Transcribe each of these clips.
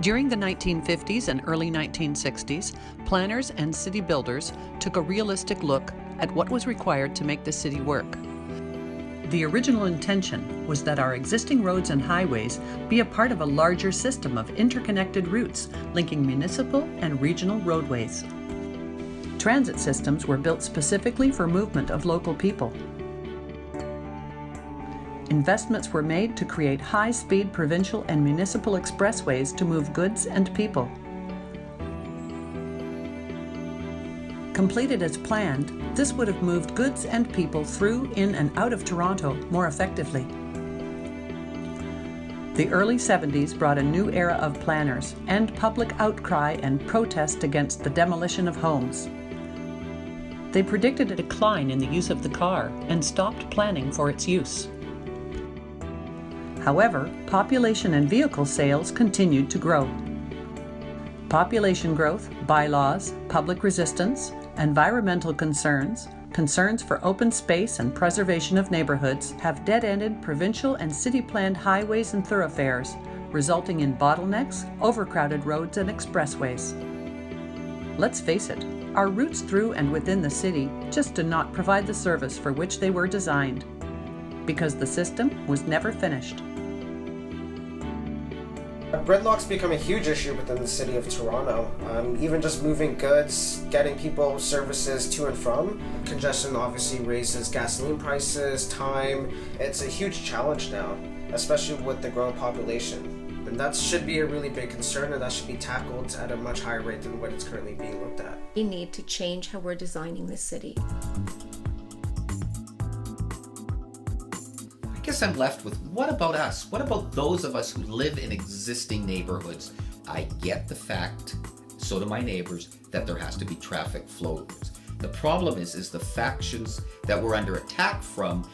During the 1950s and early 1960s, planners and city builders took a realistic look at what was required to make the city work. The original intention was that our existing roads and highways be a part of a larger system of interconnected routes linking municipal and regional roadways. Transit systems were built specifically for movement of local people. Investments were made to create high-speed provincial and municipal expressways to move goods and people. Completed as planned, this would have moved goods and people through, in, and out of Toronto more effectively. The early 70s brought a new era of planners and public outcry and protest against the demolition of homes. They predicted a decline in the use of the car and stopped planning for its use. However, population and vehicle sales continued to grow. Population growth, bylaws, public resistance, environmental concerns, concerns for open space and preservation of neighborhoods have dead-ended provincial and city-planned highways and thoroughfares, resulting in bottlenecks, overcrowded roads and expressways. Let's face it, our routes through and within the city just do not provide the service for which they were designed, because the system was never finished. Gridlock's become a huge issue within the city of Toronto. Even just moving goods, getting people services to and from. Congestion obviously raises gasoline prices, time. It's a huge challenge now, especially with the growing population. And that should be a really big concern, and that should be tackled at a much higher rate than what it's currently being looked at. We need to change how we're designing the city. I guess I'm left with, what about us? What about those of us who live in existing neighborhoods? I get the fact, so do my neighbors, that there has to be traffic flow. The problem is the factions that we're under attack from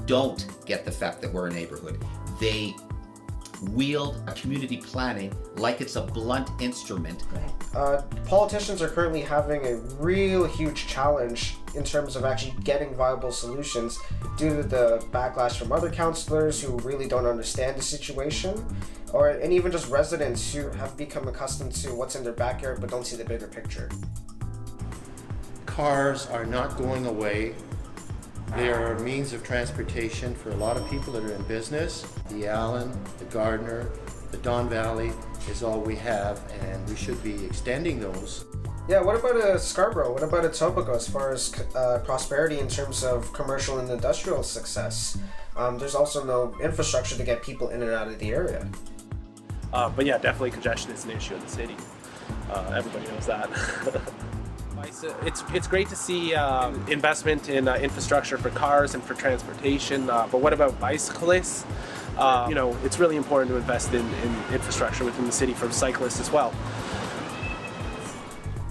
don't get the fact that we're a neighborhood. They wield a community planning like it's a blunt instrument. Politicians are currently having a real huge challenge in terms of actually getting viable solutions due to the backlash from other councillors who really don't understand the situation, and even just residents who have become accustomed to what's in their backyard but don't see the bigger picture. Cars are not going away. They are a means of transportation for a lot of people that are in business. The Allen, the Gardner, the Don Valley is all we have, and we should be extending those. Yeah, what about Scarborough? What about Etobicoke as far as prosperity in terms of commercial and industrial success? There's also no infrastructure to get people in and out of the area. But yeah, definitely congestion is an issue in the city. Everybody knows that. It's great to see investment in infrastructure for cars and for transportation, but what about bicyclists? It's really important to invest in infrastructure within the city for cyclists as well.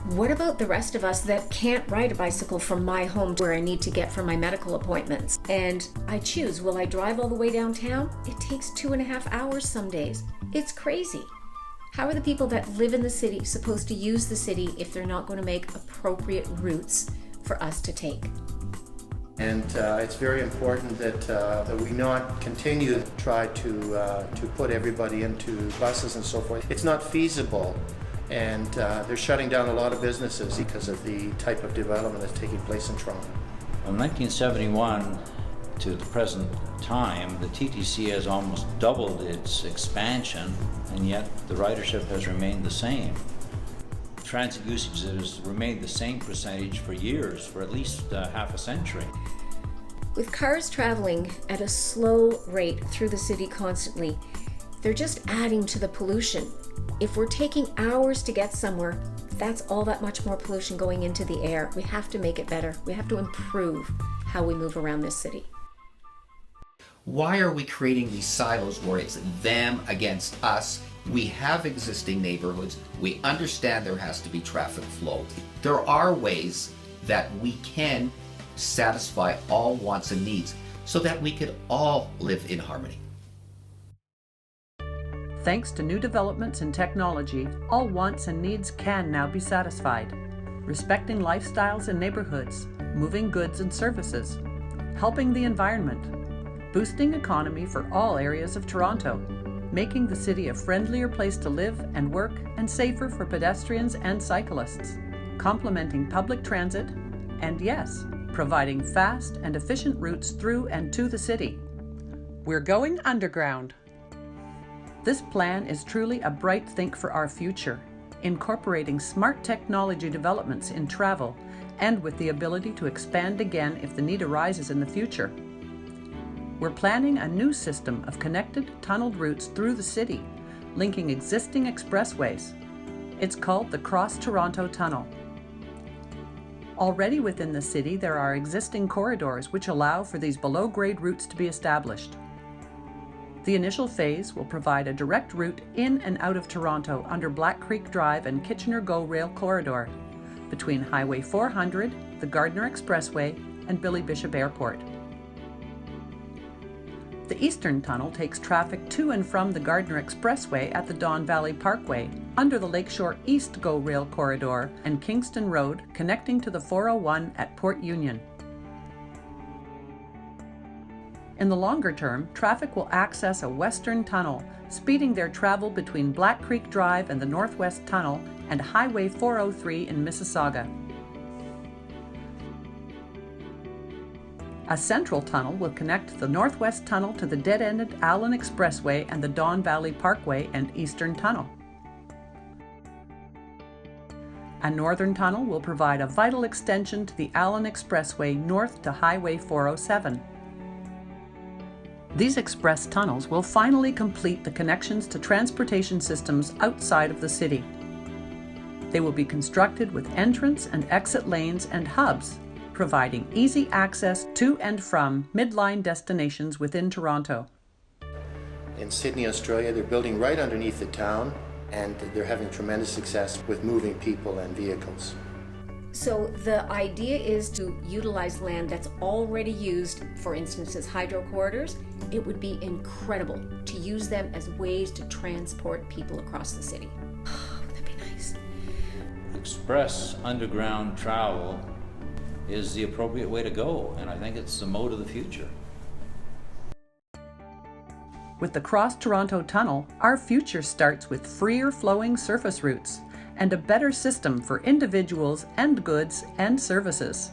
What about the rest of us that can't ride a bicycle from my home to where I need to get for my medical appointments? And I choose, will I drive all the way downtown? It takes 2.5 hours some days. It's crazy. How are the people that live in the city supposed to use the city if they're not going to make appropriate routes for us to take? And it's very important that we not continue to try to put everybody into buses and so forth. It's not feasible, and they're shutting down a lot of businesses because of the type of development that's taking place in Toronto. From 1971 to the present time, the TTC has almost doubled its expansion, and yet the ridership has remained the same. Transit usage has remained the same percentage for years, for at least half a century. With cars traveling at a slow rate through the city constantly, they're just adding to the pollution. If we're taking hours to get somewhere, that's all that much more pollution going into the air. We have to make it better. We have to improve how we move around this city. Why are we creating these silos where it's them against us? We have existing neighborhoods. We understand there has to be traffic flow. There are ways that we can satisfy all wants and needs so that we could all live in harmony. Thanks to new developments in technology, all wants and needs can now be satisfied. Respecting lifestyles and neighborhoods, moving goods and services, helping the environment, boosting economy for all areas of Toronto. making the city a friendlier place to live and work and safer for pedestrians and cyclists, complementing public transit, and yes, providing fast and efficient routes through and to the city. We're going underground. This plan is truly a bright think for our future, incorporating smart technology developments in travel and with the ability to expand again if the need arises in the future. We're planning a new system of connected, tunneled routes through the city, linking existing expressways. It's called the Cross Toronto Tunnel. Already within the city, there are existing corridors which allow for these below-grade routes to be established. The initial phase will provide a direct route in and out of Toronto under Black Creek Drive and Kitchener-Go Rail Corridor, between Highway 400, the Gardiner Expressway, and Billy Bishop Airport. The Eastern Tunnel takes traffic to and from the Gardiner Expressway at the Don Valley Parkway, under the Lakeshore East GO Rail Corridor and Kingston Road, connecting to the 401 at Port Union. In the longer term, traffic will access a western tunnel, speeding their travel between Black Creek Drive and the Northwest Tunnel and Highway 403 in Mississauga. A central tunnel will connect the Northwest Tunnel to the dead-ended Allen Expressway and the Don Valley Parkway and Eastern Tunnel. A northern tunnel will provide a vital extension to the Allen Expressway north to Highway 407. These express tunnels will finally complete the connections to transportation systems outside of the city. They will be constructed with entrance and exit lanes and hubs, providing easy access to and from midline destinations within Toronto. In Sydney, Australia, they're building right underneath the town, and they're having tremendous success with moving people and vehicles. So the idea is to utilize land that's already used, for instance, as hydro corridors. It would be incredible to use them as ways to transport people across the city. Oh, that'd be nice. Express underground travel is the appropriate way to go, and I think it's the mode of the future. With the Cross Toronto Tunnel, our future starts with freer flowing surface routes and a better system for individuals and goods and services.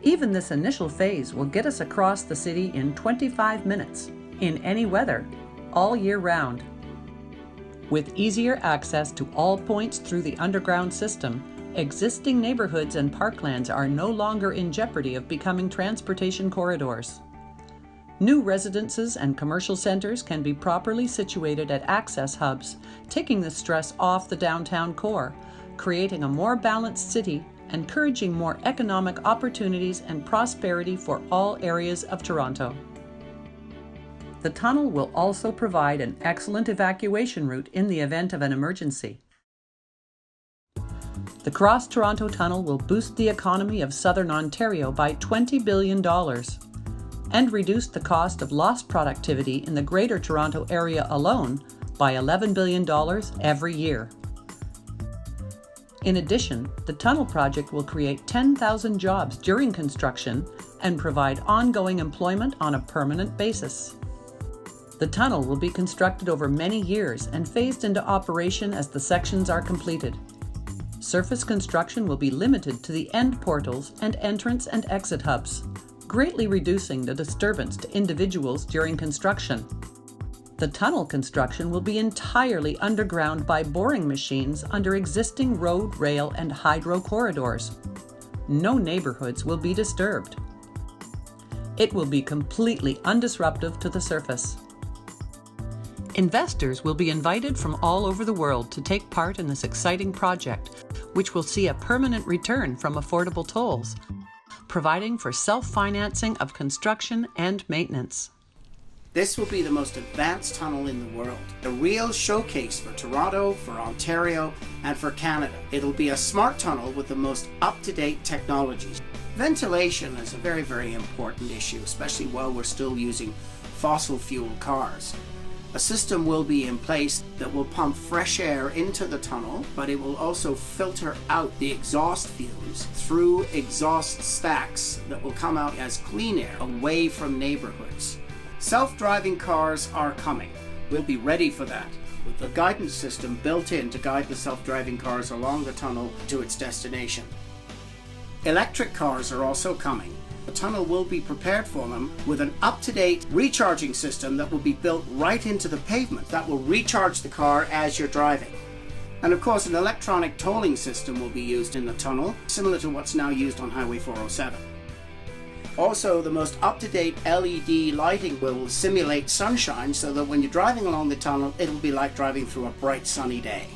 Even this initial phase will get us across the city in 25 minutes, in any weather, all year round. With easier access to all points through the underground system, existing neighborhoods and parklands are no longer in jeopardy of becoming transportation corridors. New residences and commercial centers can be properly situated at access hubs, taking the stress off the downtown core, creating a more balanced city, encouraging more economic opportunities and prosperity for all areas of Toronto. The tunnel will also provide an excellent evacuation route in the event of an emergency. The Cross Toronto Tunnel will boost the economy of Southern Ontario by $20 billion and reduce the cost of lost productivity in the Greater Toronto Area alone by $11 billion every year. In addition, the tunnel project will create 10,000 jobs during construction and provide ongoing employment on a permanent basis. The tunnel will be constructed over many years and phased into operation as the sections are completed. Surface construction will be limited to the end portals and entrance and exit hubs, greatly reducing the disturbance to individuals during construction. The tunnel construction will be entirely underground by boring machines under existing road, rail, and hydro corridors. No neighborhoods will be disturbed. It will be completely undisruptive to the surface. Investors will be invited from all over the world to take part in this exciting project, which will see a permanent return from affordable tolls, providing for self-financing of construction and maintenance. This will be the most advanced tunnel in the world, a real showcase for Toronto, for Ontario, and for Canada. It'll be a smart tunnel with the most up-to-date technologies. Ventilation is a very, very important issue, especially while we're still using fossil fuel cars. A system will be in place that will pump fresh air into the tunnel, but it will also filter out the exhaust fumes through exhaust stacks that will come out as clean air away from neighborhoods. Self-driving cars are coming. will be ready for that, with the guidance system built in to guide the self-driving cars along the tunnel to its destination. Electric cars are also coming. The tunnel will be prepared for them with an up-to-date recharging system that will be built right into the pavement that will recharge the car as you're driving. And of course, an electronic tolling system will be used in the tunnel, similar to what's now used on Highway 407. Also, the most up-to-date LED lighting will simulate sunshine so that when you're driving along the tunnel, it'll be like driving through a bright sunny day.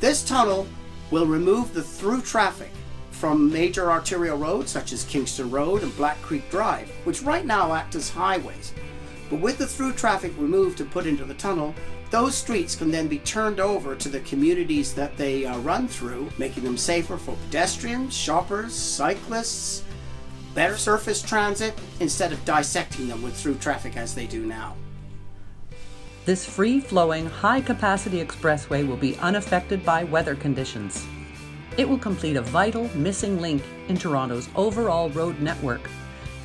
This tunnel will remove the through traffic from major arterial roads such as Kingston Road and Black Creek Drive, which right now act as highways. But with the through traffic removed and put into the tunnel, those streets can then be turned over to the communities that they run through, making them safer for pedestrians, shoppers, cyclists, better surface transit, instead of dissecting them with through traffic as they do now. This free-flowing, high-capacity expressway will be unaffected by weather conditions. It will complete a vital missing link in Toronto's overall road network,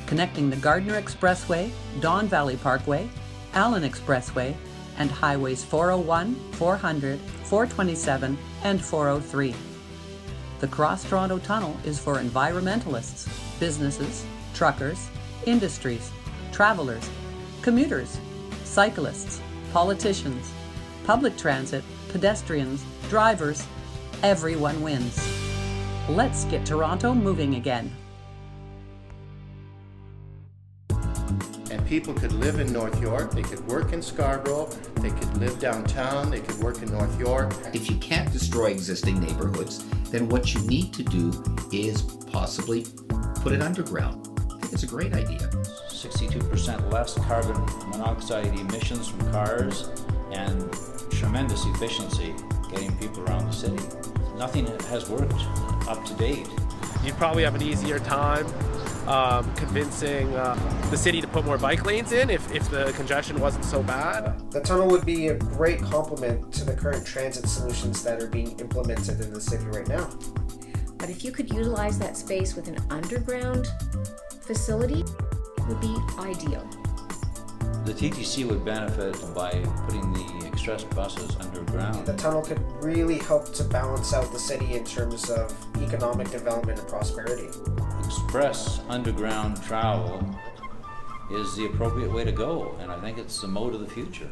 connecting the Gardiner Expressway, Don Valley Parkway, Allen Expressway, and Highways 401, 400, 427, and 403. The Cross Toronto Tunnel is for environmentalists, businesses, truckers, industries, travelers, commuters, cyclists, politicians, public transit, pedestrians, drivers. Everyone wins. Let's get Toronto moving again. And people could live in North York, they could work in Scarborough, they could live downtown, they could work in North York. If you can't destroy existing neighborhoods, then what you need to do is possibly put it underground. I think it's a great idea. 62% less carbon monoxide emissions from cars and tremendous efficiency getting people around the city. Nothing has worked up to date. You'd probably have an easier time convincing the city to put more bike lanes in if the congestion wasn't so bad. The tunnel would be a great complement to the current transit solutions that are being implemented in the city right now. But if you could utilize that space with an underground facility, it would be ideal. The TTC would benefit by putting the express buses underground. The tunnel could really help to balance out the city in terms of economic development and prosperity. Express underground travel is the appropriate way to go, and I think it's the mode of the future.